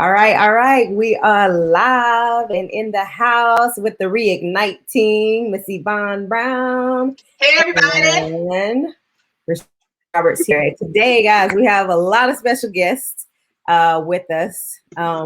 All right. We are live and in the house with the Reignite team, Miss Yvonne Brown Hey, everybody. and Rashida Roberts here. Today, guys, we have a lot of special guests with us.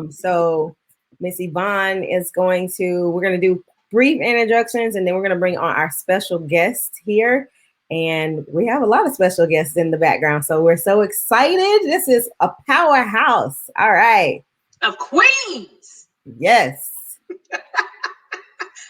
So Miss Yvonne is we're going to do brief introductions and then we're going to bring on our special guest here. And we have a lot of special guests in the background. So we're so excited. This is a powerhouse. All right. Of Queens. Yes.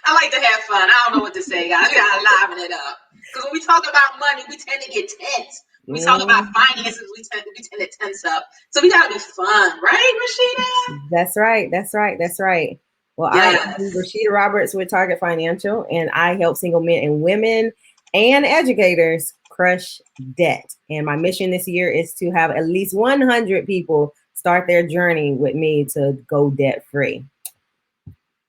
I like to have fun. I don't know what to say, guys. We gotta liven it up. Because when we talk about money, we tend to get tense. When we talk about finances, we tend to tense up. So we gotta be fun, right, Rashida? That's right. That's right. That's right. Well, Yes. I am Rashida Roberts with Target Financial, and I help single men and women and educators crush debt. And my mission this year is to have at least 100 people start their journey with me to go debt free.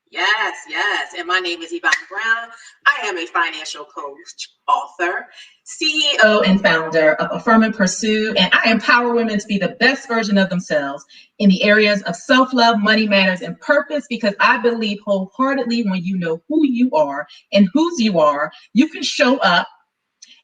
Yes, yes. And my name is Yvonne Brown. I am a financial coach, author, CEO, and founder of Affirm and Pursue. And I empower women to be the best version of themselves in the areas of self-love, money matters, and purpose, because I believe wholeheartedly when you know who you are and whose you are, you can show up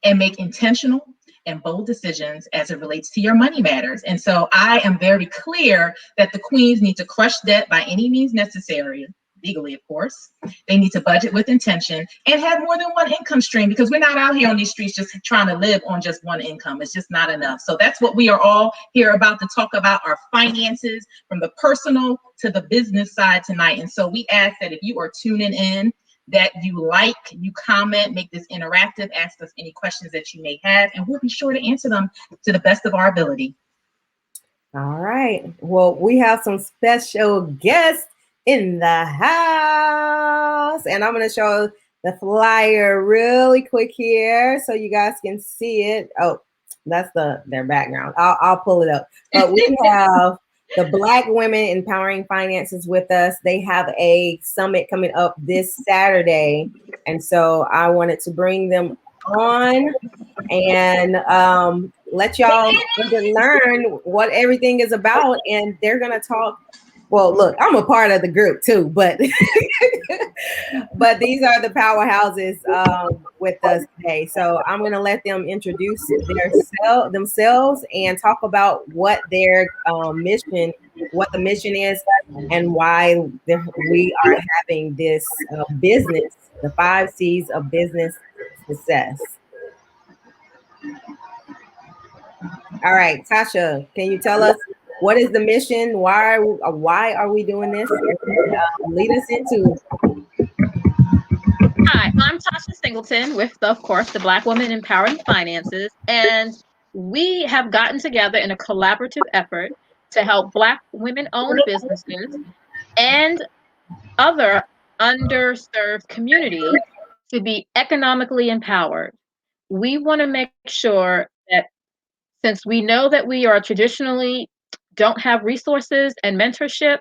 and make intentional and bold decisions as it relates to your money matters. And so I am very clear that the queens need to crush debt by any means necessary, legally, of course. They need to budget with intention and have more than one income stream, because we're not out here on these streets just trying to live on just one income. It's just not enough. So that's what we are all here about, to talk about our finances from the personal to the business side tonight. And so we ask that if you are tuning in, that you like, you comment, make this interactive, ask us any questions that you may have, and we'll be sure to answer them to the best of our ability. All right. Well, we have some special guests in the house, and I'm going to show the flyer really quick here so you guys can see it. Oh, that's their background. I'll pull it up. But we have the Black Women Empowering Finances with us. They have a summit coming up this Saturday. And so I wanted to bring them on and let y'all learn what everything is about. And they're going to talk. Well, look, I'm a part of the group too, but but these are the powerhouses with us today. So I'm going to let them introduce themselves and talk about what their mission, what the mission is, and why we are having this business, the 5 C's of business success. All right, Tasha, can you tell us what is the mission? Why are we doing this? Lead us into. Hi, I'm Tasha Singleton with, of course, the Black Women Empowering Finances, and we have gotten together in a collaborative effort to help Black women-owned businesses and other underserved communities to be economically empowered. We want to make sure that, since we know that we are traditionally don't have resources and mentorship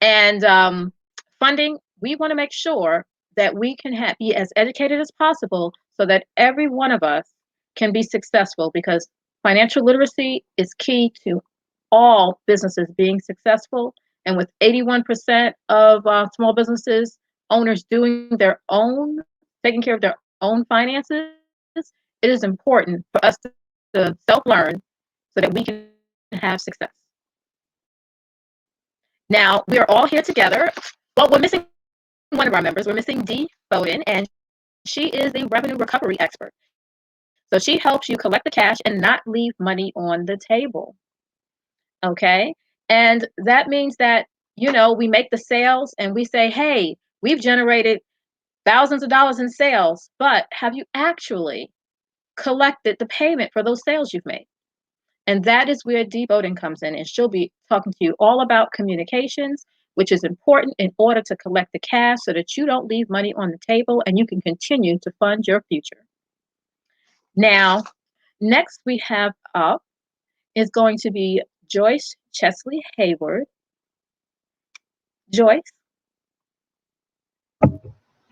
and funding, we want to make sure that we can be as educated as possible so that every one of us can be successful, because financial literacy is key to all businesses being successful. And with 81% of small businesses owners doing taking care of their own finances, it is important for us to self-learn so that we can have success. Now, we are all here together. Well, we're missing one of our members. We're missing Dee Bowden, and she is a revenue recovery expert. So she helps you collect the cash and not leave money on the table. Okay? And that means that, we make the sales and we say, hey, we've generated thousands of dollars in sales, but have you actually collected the payment for those sales you've made? And that is where Dee Bowden comes in, and she'll be talking to you all about communications, which is important in order to collect the cash so that you don't leave money on the table and you can continue to fund your future. Now, next we have up is going to be Joyce Chesley Hayward. Joyce.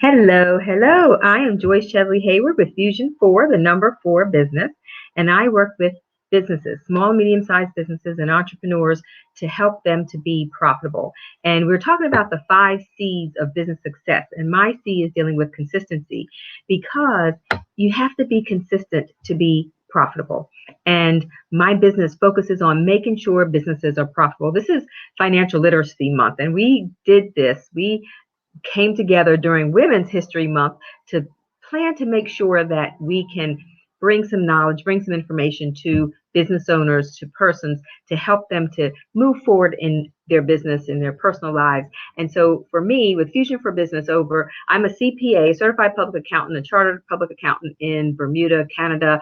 Hello, hello. I am Joyce Chesley Hayward with Fusion 4, the number 4 business, and I work with businesses, small, medium-sized businesses and entrepreneurs, to help them to be profitable. And we're talking about the 5 C's of business success. And my C is dealing with consistency, because you have to be consistent to be profitable. And my business focuses on making sure businesses are profitable. This is Financial Literacy Month, and we did this. We came together during Women's History Month to plan to make sure that we can bring some knowledge, bring some information to business owners, to persons, to help them to move forward in their business, in their personal lives. And so for me, with Fusion for Business Over, I'm a CPA, certified public accountant, a chartered public accountant in Bermuda, Canada.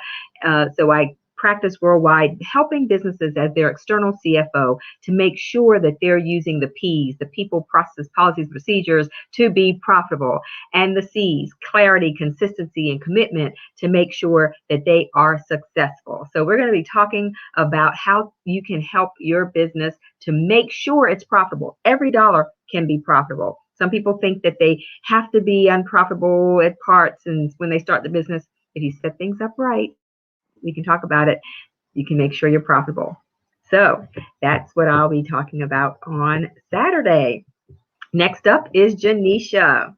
So I practice worldwide, helping businesses as their external CFO to make sure that they're using the P's, the people, process, policies, procedures, to be profitable, and the C's, clarity, consistency, and commitment, to make sure that they are successful. So we're going to be talking about how you can help your business to make sure it's profitable. Every dollar can be profitable. Some people think that they have to be unprofitable at parts, and when they start the business, if you set things up right, we can talk about it, you can make sure you're profitable. So that's what I'll be talking about on Saturday. Next up is Janisha.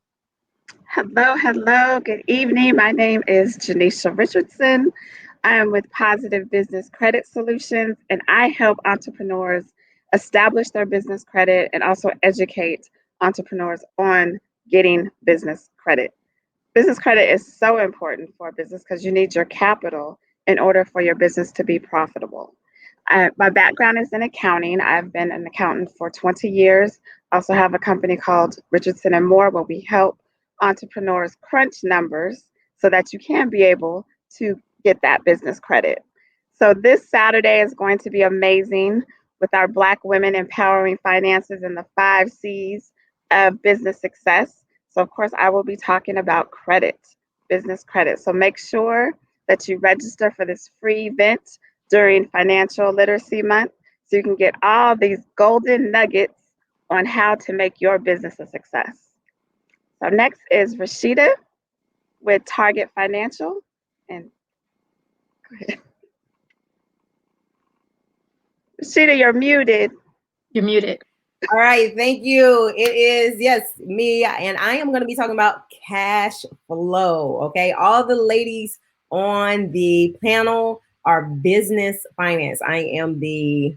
Hello, hello. Good evening. My name is Janisha Richardson. I am with Positive Business Credit Solutions, and I help entrepreneurs establish their business credit and also educate entrepreneurs on getting business credit. Business credit is so important for a business because you need your capital in order for your business to be profitable. My background is in accounting. I've been an accountant for 20 years. I also have a company called Richardson and More, where we help entrepreneurs crunch numbers so that you can be able to get that business credit. So this Saturday is going to be amazing with our Black Women Empowering Finances and the 5 C's of business success. So of course, I will be talking about credit, business credit. So make sure that you register for this free event during Financial Literacy Month so you can get all these golden nuggets on how to make your business a success. So next is Rashida with Target Financial. And go ahead. Rashida, you're muted. You're muted. All right, thank you. It is, yes, me, and I am going to be talking about cash flow. Okay, all the ladies on the panel are business finance. I am the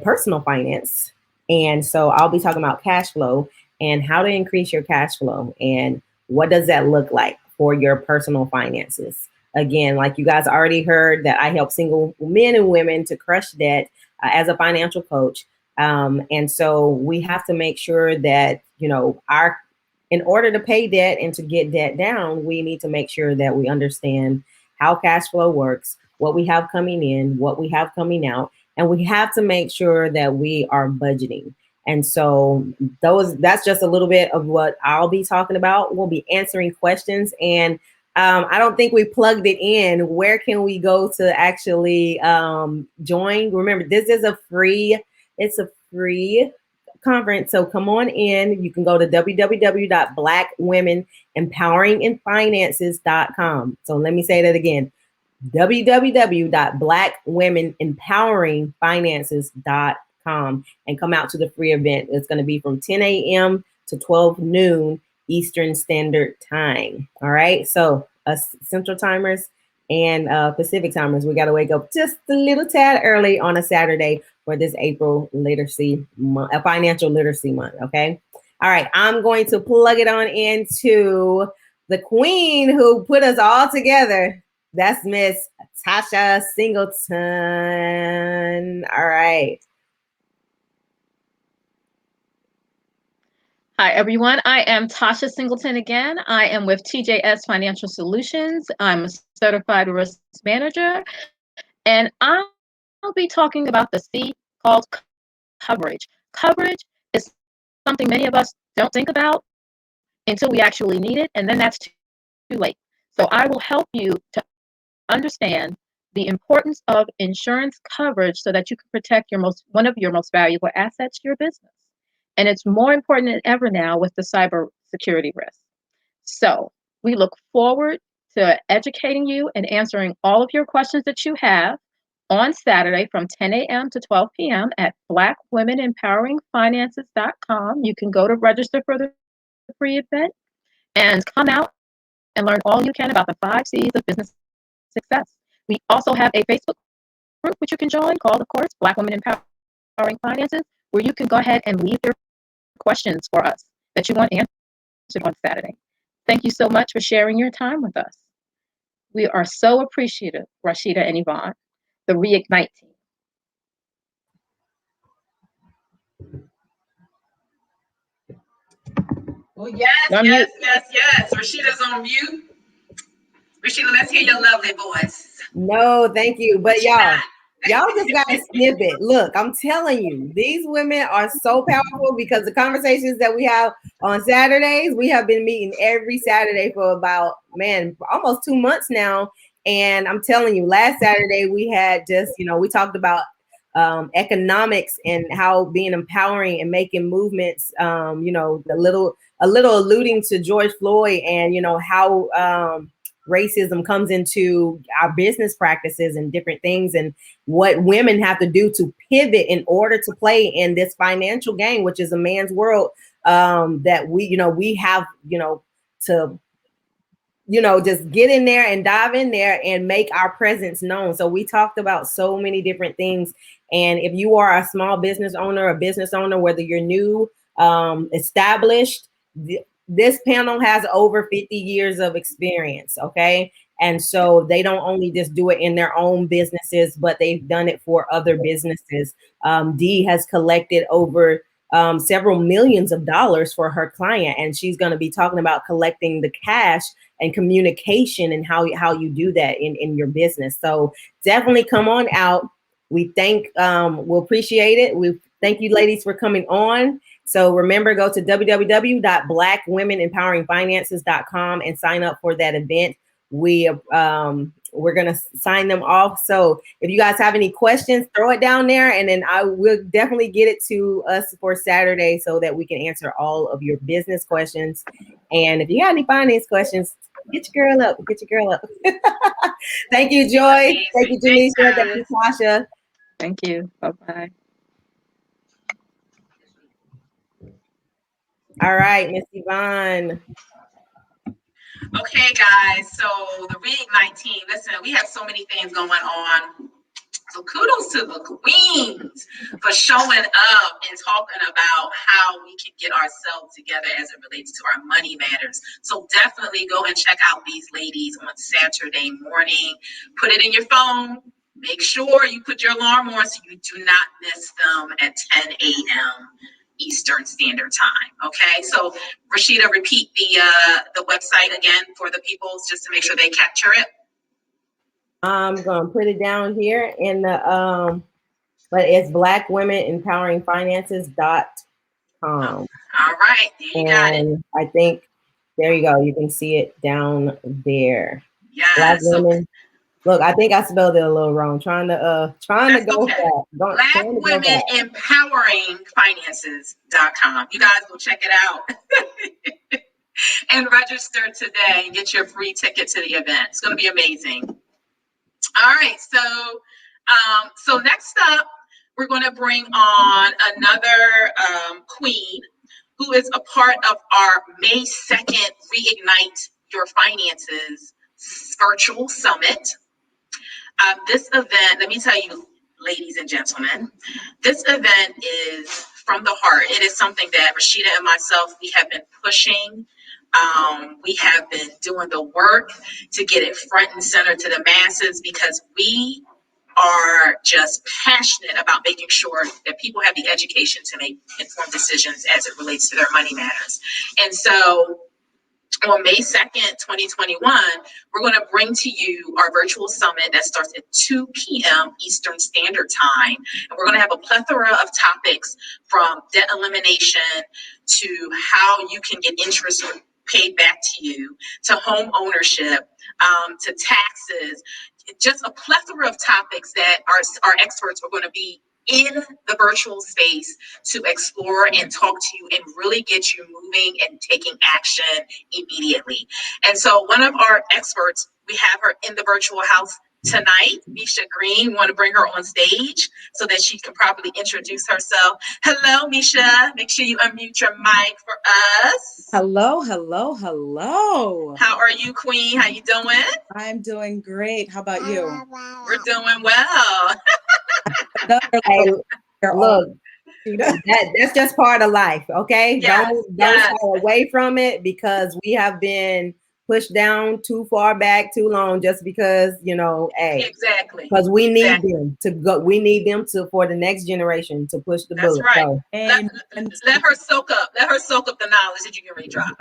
personal finance, and so I'll be talking about cash flow and how to increase your cash flow and what does that look like for your personal finances. Again, like you guys already heard, that I help single men and women to crush debt as a financial coach. And so we have to make sure that, in order to pay debt and to get debt down, we need to make sure that we understand how cash flow works, what we have coming in, what we have coming out, and we have to make sure that we are budgeting. And so that's just a little bit of what I'll be talking about. We'll be answering questions, and I don't think we plugged it in. Where can we go to actually join? Remember, this is a free conference. So come on in. You can go to www.blackwomenempoweringinfinances.com. So let me say that again, www.blackwomenempoweringinfinances.com, and come out to the free event. It's going to be from 10 a.m. to 12 noon Eastern Standard Time. All right. So us Central Timers and Pacific Timers, we got to wake up just a little tad early on a Saturday for this April Literacy Month, Financial Literacy Month. Okay. All right. I'm going to plug it on into the queen who put us all together. That's Miss Tasha Singleton. All right. Hi, everyone. I am Tasha Singleton again. I am with TJS Financial Solutions. I'm a certified risk manager, and I'll be talking about the C called coverage. Coverage is something many of us don't think about until we actually need it, and then that's too late. So I will help you to understand the importance of insurance coverage so that you can protect one of your most valuable assets, your business. And it's more important than ever now with the cyber security risk. So we look forward to educating you and answering all of your questions that you have on Saturday from 10 a.m. to 12 p.m. at blackwomenempoweringfinances.com. You can go to register for the pre-event and come out and learn all you can about the 5 C's of business success. We also have a Facebook group which you can join called, of course, Black Women Empowering Finances, where you can go ahead and leave your questions for us that you want answered on Saturday. Thank you so much for sharing your time with us. We are so appreciative, Rashida and Yvonne, the REIGNITE team. Well, yes. Rashida's on mute. Rashida, let's hear your lovely voice. No, thank you. But y'all just got to snip it. Look, I'm telling you, these women are so powerful because the conversations that we have on Saturdays, we have been meeting every Saturday for about, almost 2 months now. And I'm telling you, last Saturday we had just, we talked about economics and how being empowering and making movements, a little alluding to George Floyd and, how racism comes into our business practices and different things and what women have to do to pivot in order to play in this financial game, which is a man's world, that we have, to, just get in there and dive in there and make our presence known. So we talked about so many different things. And if you are a small business owner, a business owner, whether you're new, established, this panel has over 50 years of experience, okay? And so they don't only just do it in their own businesses, but they've done it for other businesses. Dee has collected over several millions of dollars for her client, and she's going to be talking about collecting the cash and communication and how you do that in your business. So definitely come on out. We we'll appreciate it. We thank you ladies for coming on. So remember, go to www.blackwomenempoweringfinances.com and sign up for that event. We're going to sign them off. So if you guys have any questions, throw it down there, and then I will definitely get it to us for Saturday so that we can answer all of your business questions. And if you have any finance questions, get your girl up. Thank you, Joy. Thank you, Janisha. Thank you, Tasha. Thank you. Bye-bye. All right, Miss Yvonne. Okay, guys. So the REIGNITE team, listen, we have so many things going on. So kudos to the queens for showing up and talking about how we can get ourselves together as it relates to our money matters. So definitely go and check out these ladies on Saturday morning. Put it in your phone. Make sure you put your alarm on so you do not miss them at 10 a.m. Eastern Standard Time. Okay, so Rashida, repeat the website again for the people just to make sure they capture it. I'm gonna put it down here in the but it's blackwomenempoweringfinances.com. All right, there you got it. I think there you go. You can see it down there. Yes. Black women. Look, I think I spelled it a little wrong. Trying to go fast. Blackwomenempoweringfinances.com. You guys go check it out and register today and get your free ticket to the event. It's going to be amazing. All right, so next up, we're going to bring on another queen who is a part of our May 2nd Reignite Your Finances virtual summit. This event, let me tell you, ladies and gentlemen, this event is from the heart. It is something that Rashida and myself, we have been pushing. We have been doing the work to get it front and center to the masses because we are just passionate about making sure that people have the education to make informed decisions as it relates to their money matters. And so on May 2nd, 2021, we're going to bring to you our virtual summit that starts at 2 p.m. Eastern Standard Time. And we're going to have a plethora of topics from debt elimination to how you can get interest paid back to you, to home ownership, to taxes, just a plethora of topics that our experts are going to be in the virtual space to explore and talk to you and really get you moving and taking action immediately. And so one of our experts, we have her in the virtual house tonight, Misha Green. We want to bring her on stage so that she can properly introduce herself. Hello, Misha. Make sure you unmute your mic for us. Hello, hello, hello. How are you, Queen? How you doing? I'm doing great. How about you? We're doing well. Hey, look, that's just part of life, okay? Yes, don't stay away from it because we have been pushed down too far back too long just because, hey. Exactly. Because we need them to go. We need them to for the next generation to push the bullet. That's right. So, let her soak up. Let her soak up the knowledge that you can really drop.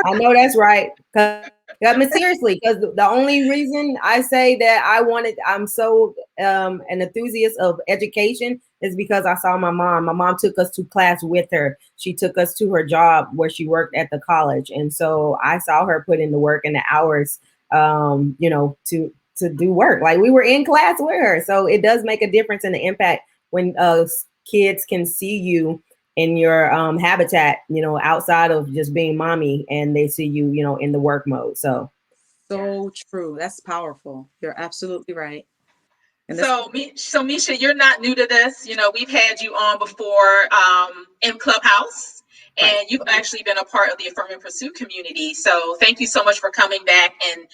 I know that's right. I mean, seriously, because the only reason I say that I'm so an enthusiast of education is because I saw my mom. My mom took us to class with her. She took us to her job where she worked at the college. And so I saw her put in the work and the hours, to do work. Like we were in class with her. So it does make a difference in the impact when kids can see you in your habitat, outside of just being mommy, and they see you, in the work mode. So true. That's powerful. You're absolutely right. So Misha, you're not new to this. We've had you on before in Clubhouse. And you've actually been a part of the Affirm and Pursue community. So thank you so much for coming back and,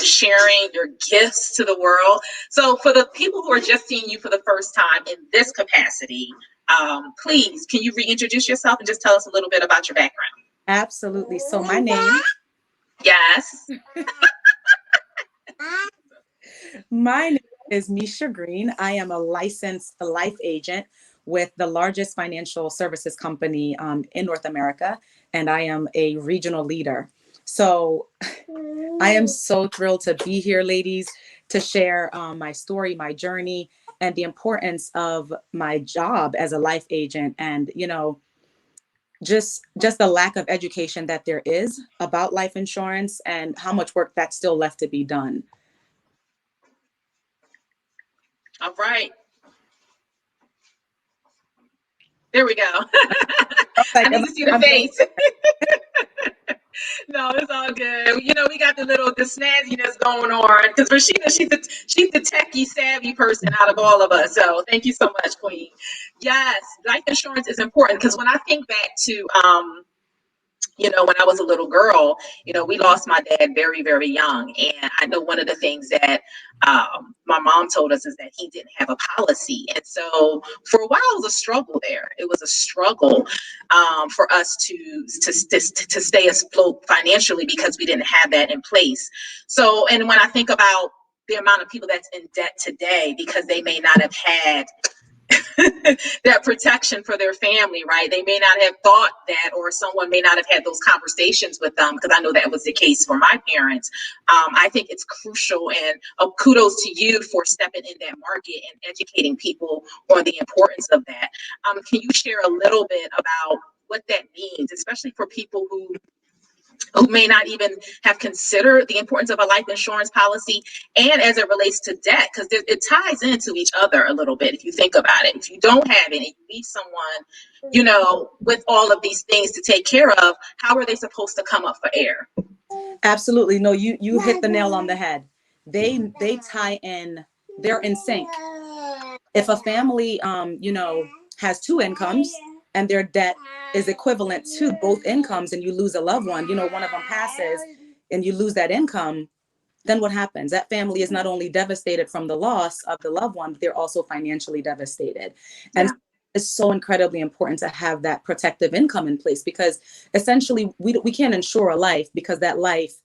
sharing your gifts to the world. So for the people who are just seeing you for the first time in this capacity, please, can you reintroduce yourself and just tell us a little bit about your background? Absolutely. So my name. Yes. My name is Misha Green. I am a licensed life agent with the largest financial services company in North America, and I am a regional leader. So I am so thrilled to be here, ladies, to share my story, my journey, and the importance of my job as a life agent, and just the lack of education that there is about life insurance and how much work that's still left to be done. All right. There we go. I need to see the face. No, it's all good. We got the snazziness going on because Rashida, she's the techie savvy person out of all of us. So thank you so much, Queen. Yes, life insurance is important because when I think back to when I was a little girl, we lost my dad very, very young. And I know one of the things that my mom told us is that he didn't have a policy. And so for a while, it was a struggle there. It was a struggle for us to stay afloat financially because we didn't have that in place. So, and when I think about the amount of people that's in debt today because they may not have had that protection for their family, right? They may not have thought that, or someone may not have had those conversations with them, because I know that was the case for my parents. I think it's crucial, and kudos to you for stepping in that market and educating people on the importance of that. Can you share a little bit about what that means, especially for people who may not even have considered the importance of a life insurance policy, and as it relates to debt, because it ties into each other a little bit if you think about it. If you don't have it and you leave someone, with all of these things to take care of, how are they supposed to come up for air? Absolutely. No, you hit the nail on the head. They tie in, they're in sync. If a family, has two incomes and their debt is equivalent to both incomes, and you lose a loved one, one of them passes and you lose that income, then what happens? That family is not only devastated from the loss of the loved one, but they're also financially devastated. And it's so incredibly important to have that protective income in place, because essentially we can't insure a life, because that life,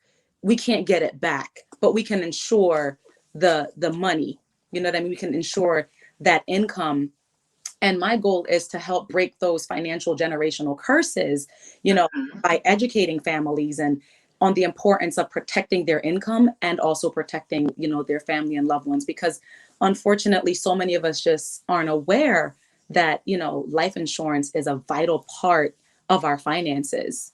we can't get it back, but we can insure the money. You know what I mean? We can insure that income. And my goal is to help break those financial generational curses, by educating families and on the importance of protecting their income and also protecting, their family and loved ones. Because unfortunately, so many of us just aren't aware that, life insurance is a vital part of our finances.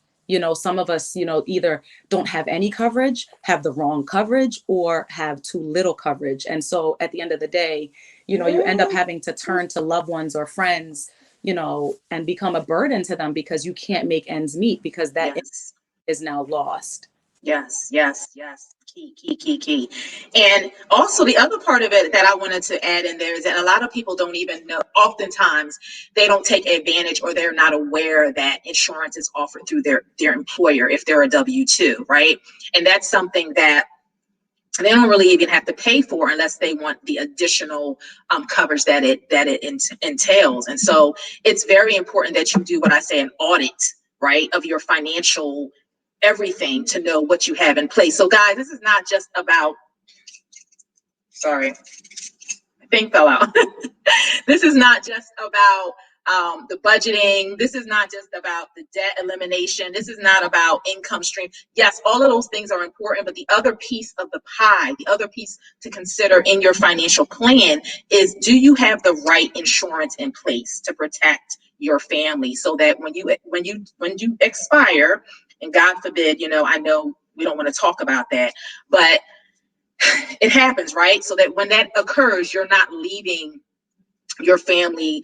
Some of us, either don't have any coverage, have the wrong coverage, or have too little coverage. And so at the end of the day, you end up having to turn to loved ones or friends, and become a burden to them because you can't make ends meet, because that is now lost. Yes, yes, yes. Key, key, key, key. And also the other part of it that I wanted to add in there is that a lot of people don't even know, oftentimes they don't take advantage or they're not aware that insurance is offered through their employer if they're a W-2, right? And that's something that they don't really even have to pay for unless they want the additional coverage that it entails. And so it's very important that you do what I say, an audit, right, of your financial everything to know what you have in place. So guys, this is not just about, sorry, my thing fell out. This is not just about the budgeting. This is not just about the debt elimination. This is not about income stream. Yes, all of those things are important, but the other piece of the pie, the other piece to consider in your financial plan is, do you have the right insurance in place to protect your family so that when you expire, and God forbid, I know we don't want to talk about that, but it happens, right? So that when that occurs, you're not leaving your family,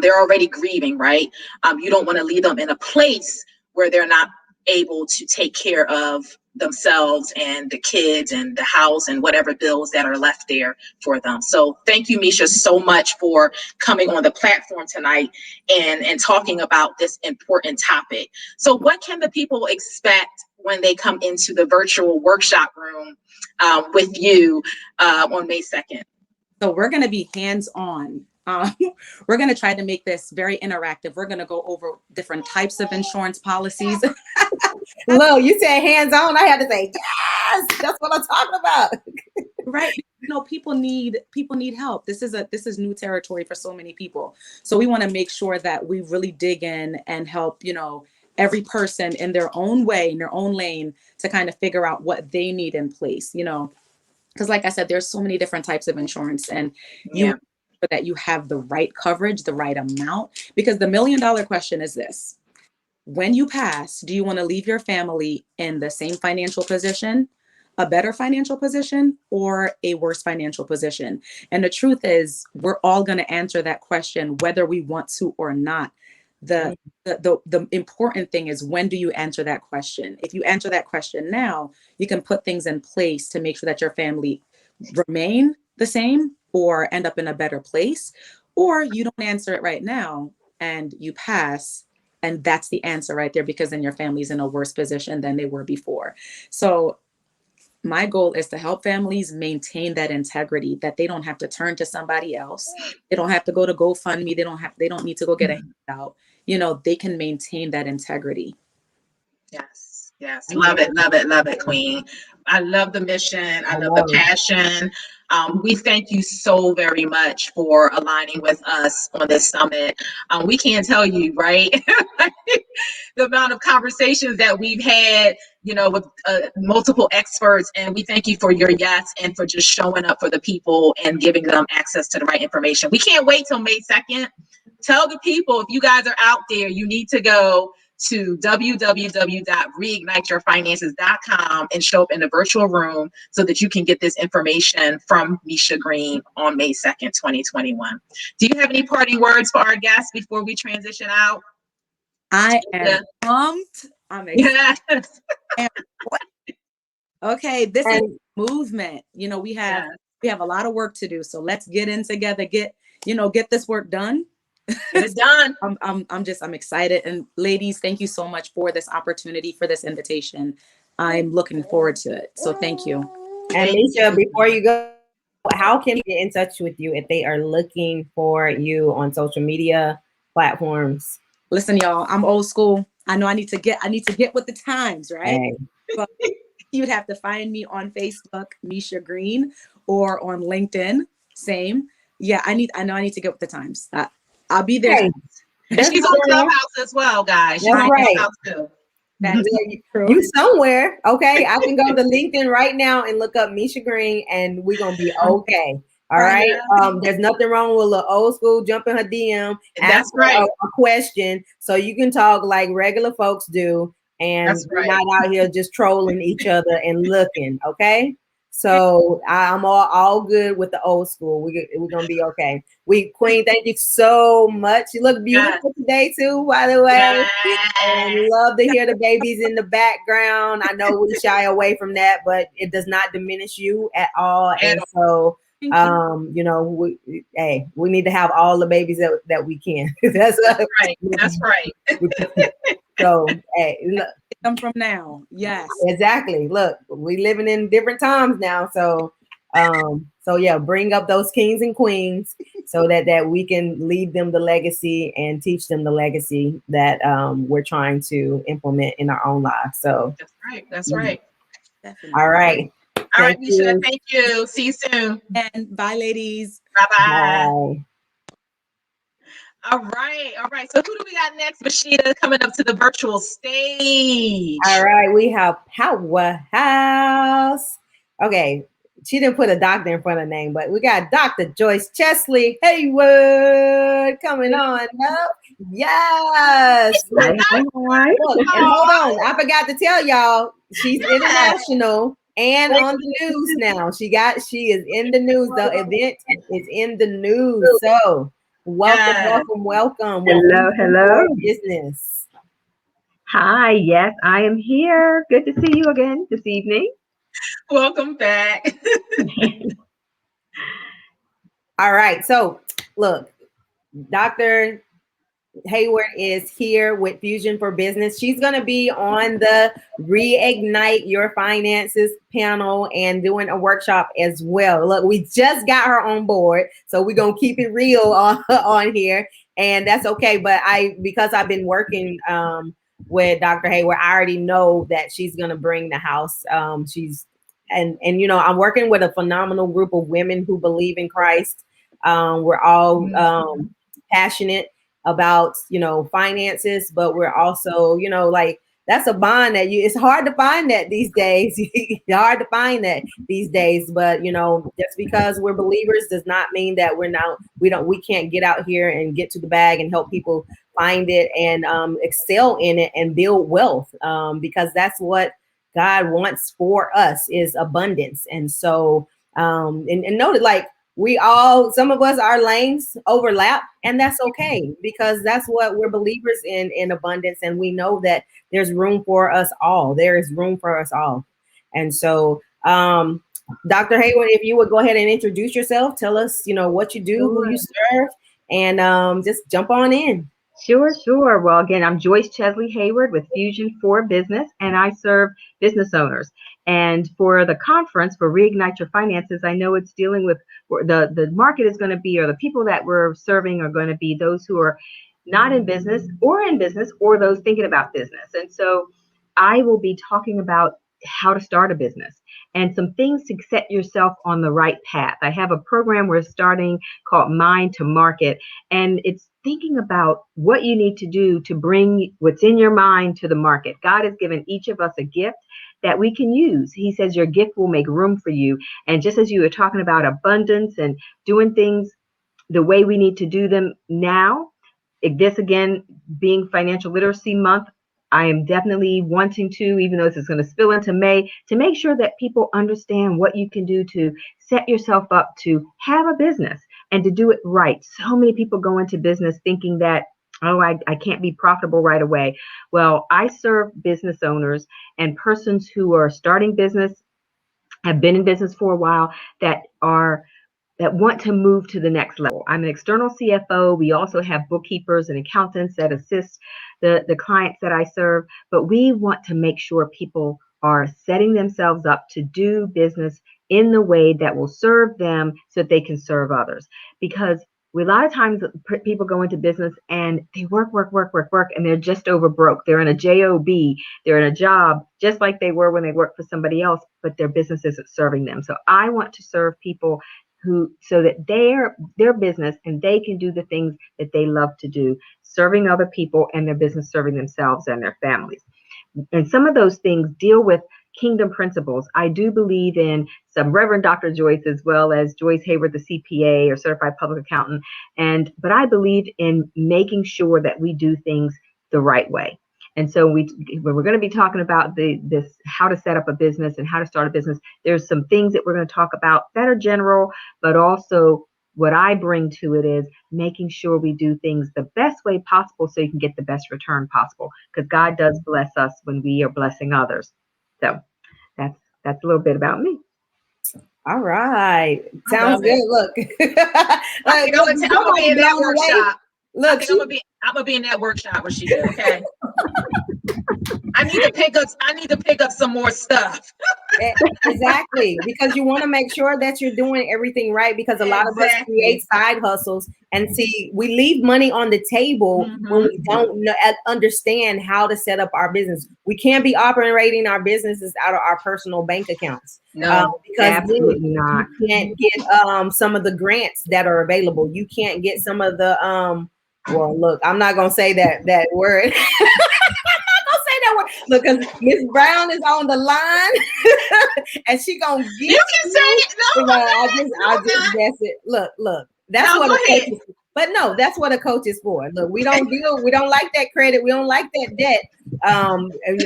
they're already grieving, right? You don't want to leave them in a place where they're not able to take care of themselves and the kids and the house and whatever bills that are left there for them. So thank you, Misha, so much for coming on the platform tonight and talking about this important topic. So what can the people expect when they come into the virtual workshop room with you on May 2nd? So we're going to be hands-on. We're going to try to make this very interactive. We're going to go over different types of insurance policies. Look, you said hands-on. I had to say, yes, that's what I'm talking about. Right. People need help. This is new territory for so many people. So we want to make sure that we really dig in and help, every person in their own way, in their own lane, to kind of figure out what they need in place, because like I said, there's so many different types of insurance, and you want to make sure that you have the right coverage, the right amount, because the $1 million question is this: when you pass, do you want to leave your family in the same financial position, a better financial position, or a worse financial position? And the truth is, we're all going to answer that question whether we want to or not. The important thing is, when do you answer that question? If you answer that question now, you can put things in place to make sure that your family remain the same or end up in a better place. Or you don't answer it right now and you pass, and that's the answer right there, because then your family's in a worse position than they were before. So my goal is to help families maintain that integrity, that they don't have to turn to somebody else. They don't have to go to GoFundMe. They don't need to go get a handout. They can maintain that integrity. Yes, yes. Love it, love it, love it, Queen. I love the mission. I love the passion. We thank you so very much for aligning with us on this summit. We can't tell you, right? The amount of conversations that we've had, with multiple experts, and we thank you for your yes and for just showing up for the people and giving them access to the right information. We can't wait till May 2nd. Tell the people, if you guys are out there, you need to go to www.reigniteyourfinances.com and show up in the virtual room so that you can get this information from Misha Green on May 2nd, 2021. Do you have any parting words for our guests before we transition out? I am pumped. I'm excited. Yes. Okay, this is movement. We have a lot of work to do. So let's get in together, get this work done. It's done. I'm excited. And ladies, thank you so much for this opportunity, for this invitation. I'm looking forward to it. So thank you. And Misha, before you go, how can they get in touch with you if they are looking for you on social media platforms? Listen, y'all, I'm old school. I know I need to get with the times, right? Hey. But you'd have to find me on Facebook, Misha Green, or on LinkedIn. Same. Yeah, I know I need to get with the times. I'll be there. Hey, she's on Clubhouse as well, guys. She's on Clubhouse too. You somewhere, okay? I can go to LinkedIn right now and look up Misha Green, and we're gonna be okay. All right. There's nothing wrong with a old school jumping her DM. That's right. A question, so you can talk like regular folks do, and we're not out here just trolling each other and looking. Okay. So I'm all good with the old school. We're gonna be okay. Queen, thank you so much. You look Yes. beautiful today too, by the way. And Yes. love to hear the babies in the background. I know we shy away from that, but it does not diminish you at all. And so you know, we need to have all the babies that we can. That's right. That's right. So hey, look, come from now. Yes. exactly. Look, we living in different times now. So so yeah, bring up those kings and queens so that we can leave them the legacy and teach them the legacy that we're trying to implement in our own lives. So that's right. That's right. Definitely. All right. All right, Misha. Thank you. See you soon. And bye, ladies. Bye-bye. Bye. All right. All right. So who do we got next, Mashita, coming up to the virtual stage? All right, we have Powerhouse. Okay, she didn't put a doctor in front of her name, but we got Dr. Joyce Chesley Haywood coming on up. Yes. Hi, hi, hi. Look, and hold on, I forgot to tell y'all, she's international and on the news now. She is in the news. The event is in the news. So welcome. Hello, hello. Business. Hi, yes, I am here. Good to see you again this evening. Welcome back. All right. So look, Dr. Hayward is here with Fusion for Business. She's going to be on the Reignite Your Finances panel and doing a workshop as well. Look, we just got her on board, so we're going to keep it real on here, and that's okay. But because I've been working with Dr. Hayward, I already know that she's going to bring the house. And you know, I'm working with a phenomenal group of women who believe in Christ. We're all passionate about, you know, finances, but we're also, you know, like that's a bond that it's hard to find that these days. It's hard to find that these days, but you know, just because we're believers does not mean that we can't get out here and get to the bag and help people find it and excel in it and build wealth, because that's what God wants for us is abundance. And so and note it, like some of us, our lanes overlap, and that's okay, because that's what we're believers in abundance. And we know that there's room for us all. There is room for us all. And so, Dr. Hayward, if you would go ahead and introduce yourself, tell us, you know, what you do, who you serve, and just jump on in. Sure. Well, again, I'm Joyce Chesley Hayward with Fusion for Business, and I serve business owners. And for the conference, for Reignite Your Finances, I know it's dealing with the market is going to be, or the people that we're serving are going to be those who are not in business or those thinking about business. And so I will be talking about how to start a business and some things to set yourself on the right path. I have a program we're starting called Mind to Market, and it's thinking about what you need to do to bring what's in your mind to the market. God has given each of us a gift that we can use. He says your gift will make room for you. And just as you were talking about abundance and doing things the way we need to do them now, this again being Financial Literacy Month, I am definitely wanting to, even though this is going to spill into May, to make sure that people understand what you can do to set yourself up to have a business and to do it right. So many people go into business thinking that, oh, I can't be profitable right away. Well, I serve business owners and persons who are starting business, have been in business for a while, that want to move to the next level. I'm an external CFO. We also have bookkeepers and accountants that assist the clients that I serve, but we want to make sure people are setting themselves up to do business in the way that will serve them so that they can serve others. Because a lot of times people go into business and they work, and they're just over broke. They're in a job, they're in a job just like they were when they worked for somebody else, but their business isn't serving them. So I want to serve people so that their business and they can do the things that they love to do, serving other people, and their business serving themselves and their families. And some of those things deal with kingdom principles. I do believe in some Reverend Dr. Joyce, as well as Joyce Hayward, the CPA or certified public accountant. But I believe in making sure that we do things the right way. And so when we're going to be talking about this how to set up a business and how to start a business, there's some things that we're going to talk about that are general, but also what I bring to it is making sure we do things the best way possible so you can get the best return possible, because God does bless us when we are blessing others. So that's a little bit about me. All right. Sounds good. Look. I'm gonna be in that workshop. Look, I'm gonna be in that workshop, Rashida. Okay. I need to pick up some more stuff. Exactly, because you want to make sure that you're doing everything right, because a lot of us create side hustles and see we leave money on the table when we don't understand how to set up our business. We can't be operating our businesses out of our personal bank accounts. No, because absolutely not. You can't get some of the grants that are available. You can't get some of the well, look, I'm not gonna say that word. Look, because Miss Brown is on the line, and she gonna get you can say it. No, I just that's it. Look, that's no, what go a ahead. coach is. But no, that's what a coach is for. Look, we don't like that credit, we don't like that debt.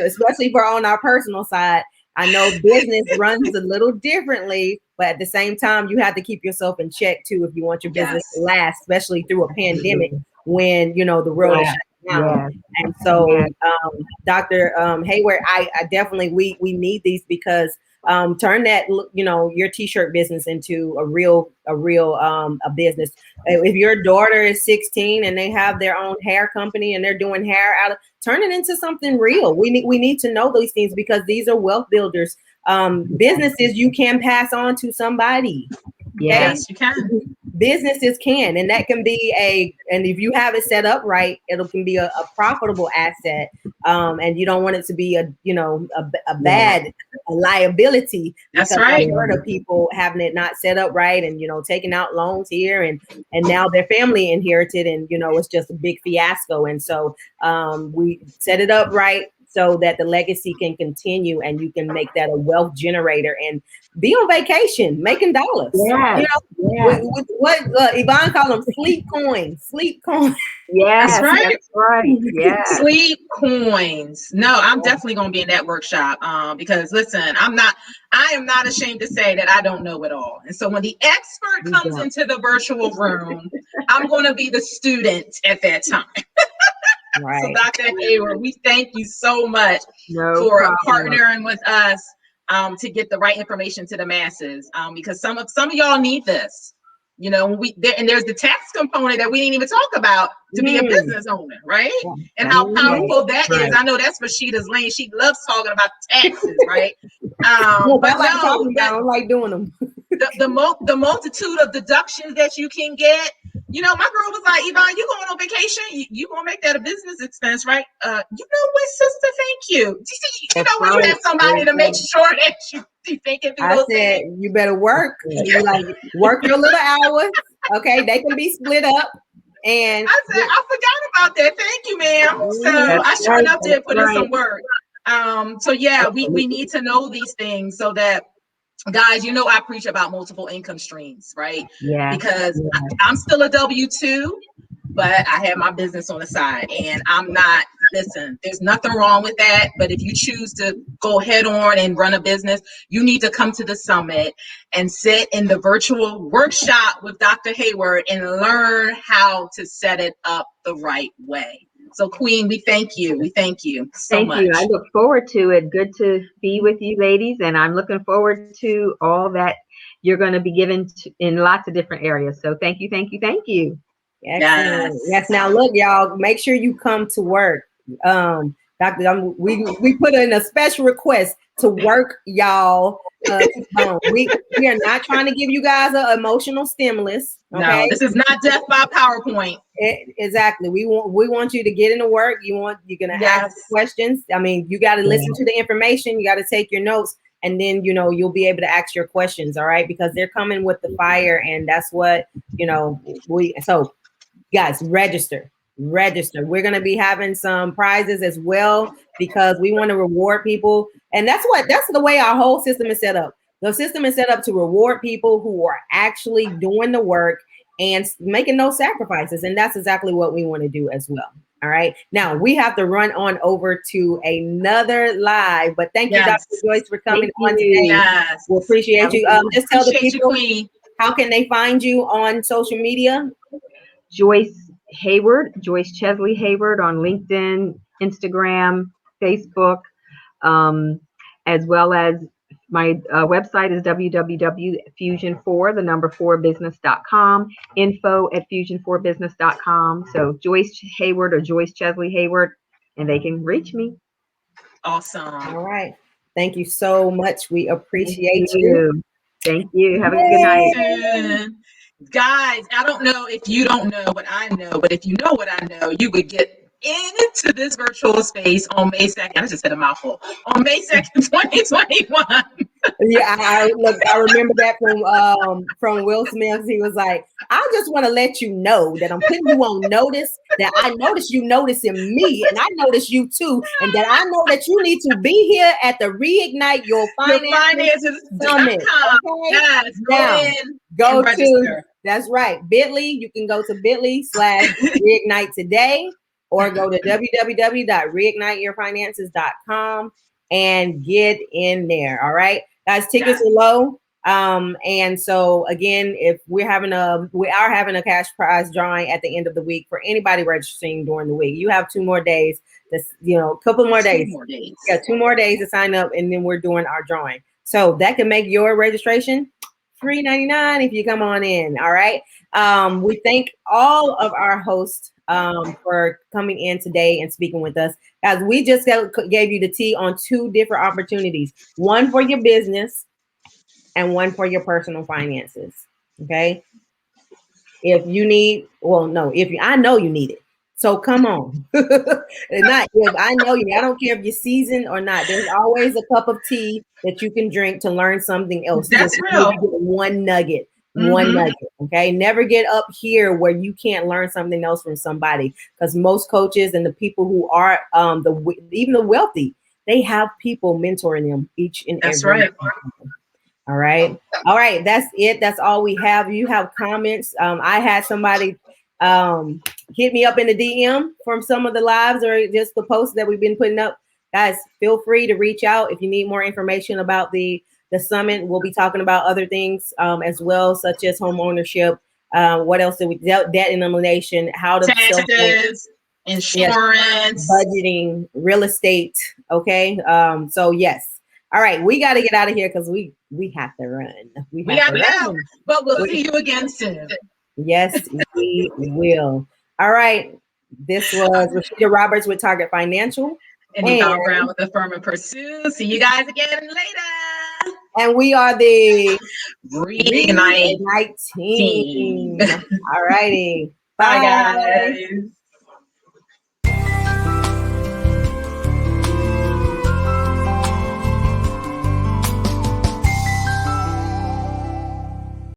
Especially for on our personal side. I know business runs a little differently, but at the same time, you have to keep yourself in check too if you want your business to last, especially through a pandemic when the world is shut down. And so Dr. Hayward, I definitely we need these, because turn that your t-shirt business into a real a business. If your daughter is 16 and they have their own hair company and they're doing hair turn it into something real. We need to know these things, because these are wealth builders. Businesses you can pass on to somebody. Yes, you can. Businesses can, and that can be and if you have it set up right, it can be a profitable asset. And you don't want it to be a bad liability. That's right. I've heard of people having it not set up right, and taking out loans here, and now their family inherited, and it's just a big fiasco. And so we set it up right so that the legacy can continue, and you can make that a wealth generator and be on vacation making dollars. What Yvonne called them sleep coins. Yes, that's right. That's right. Yeah. Sleep coins. No, I'm definitely going to be in that workshop because listen, I am not ashamed to say that I don't know it all. And so when the expert comes into the virtual room, I'm going to be the student at that time. Right. So Dr. Hayward, we thank you so much for partnering with us to get the right information to the masses, because some of y'all need this. And there's the tax component that we didn't even talk about to be a business owner, right? And how powerful that is. I know that's Rashida's lane. She loves talking about taxes, right? But I don't like doing them. the multitude of deductions that you can get. My girl was like, Yvonne, you going on vacation? You gonna make that a business expense, right? You know what, sister? Thank you. When you have somebody to make sure that you thinking through those things. You better work. You work your little hours. Okay, they can be split up. And I said, I forgot about that. Thank you, ma'am. So I sure enough did put in some work. So yeah, we need to know these things so that, guys, I preach about multiple income streams, right? Yeah. Because I'm still a W-2, but I have my business on the side, and I'm not. Listen, there's nothing wrong with that. But if you choose to go head on and run a business, you need to come to the summit and sit in the virtual workshop with Dr. Hayward and learn how to set it up the right way. So, Queen, we thank you. We thank you so much. Thank you. I look forward to it. Good to be with you, ladies. And I'm looking forward to all that you're going to be given in lots of different areas. So thank you, thank you, thank you. Excellent. Yes. Now, look, y'all, make sure you come to work. Doctor, we put in a special request to work, y'all. We are not trying to give you guys an emotional stimulus. Okay? No, this is not death by PowerPoint. Exactly. We want you to get into work. You're gonna ask questions. I mean, you got to listen to the information. You got to take your notes, and then you'll be able to ask your questions. All right, because they're coming with the fire, and that's what So, guys, register. We're going to be having some prizes as well, because we want to reward people. And that's the way our whole system is set up. The system is set up to reward people who are actually doing the work and making those sacrifices. And that's exactly what we want to do as well. All right. Now we have to run on over to another live, but thank you, Yes. Dr. Joyce, for coming Thank on you. today. Yes. We appreciate you. Just tell the Appreciate you, people Queen. how can they find you on social media. Joyce Hayward, Joyce Chesley Hayward on LinkedIn, Instagram, Facebook, um, as well as my website is www.fusion4, the number 4business.com, info@fusion4business.com. So Joyce Hayward or Joyce Chesley Hayward, and they can reach me. Awesome. All right. Thank you so much. We appreciate Thank you. you. Thank you. Have a good night. Soon. Guys, I don't know if you don't know what I know, but if you know what I know, you would get into this virtual space on May 2nd. I just said a mouthful. On May 2nd, 2021. Yeah, I remember that from Will Smith. He was like, I just want to let you know that I'm putting you on notice, that I notice you noticing me, and I notice you too, and that I know that you need to be here at the Reignite Your Finances Summit. Okay? Yes, Now, go go and to, register. that's right, Bitly. You can go to Bitly/Reignite today, or go to www.reigniteyourfinances.com and get in there. All right. Guys, tickets are low. And so again, if we are having a cash prize drawing at the end of the week for anybody registering during the week. You have 2 more days. That's, a couple more days. 2 more days. Yeah, 2 more days to sign up, and then we're doing our drawing. So that can make your registration $3.99 if you come on in. All right. We thank all of our hosts for coming in today and speaking with us. Guys, we just gave you the tea on 2 different opportunities, one for your business and one for your personal finances. Okay. If you need, I know you need it. So come on. And not if I know you, I don't care if you're seasoned or not. There's always a cup of tea that you can drink to learn something else. That's Just real. maybe get one nugget. One nugget. Okay. Never get up here where you can't learn something else from somebody. Because most coaches and the people who are even the wealthy, they have people mentoring them each and That's every right. All right. All right. That's it. That's all we have. You have comments. I had somebody hit me up in the DM from some of the lives or just the posts that we've been putting up. Guys, feel free to reach out if you need more information about the summit. We'll be talking about other things as well, such as home ownership. What else did we debt elimination, how to taxes, insurance, budgeting, real estate. Okay. So yes. All right, we got to get out of here because we have to run. We have to go, but we'll see you again soon. Yes, we will. All right. This was Rashida Roberts with Target Financial. And Yvonne Brown with the Firm and Pursue. See you guys again later. And we are the Reignite team. All righty. Bye, guys.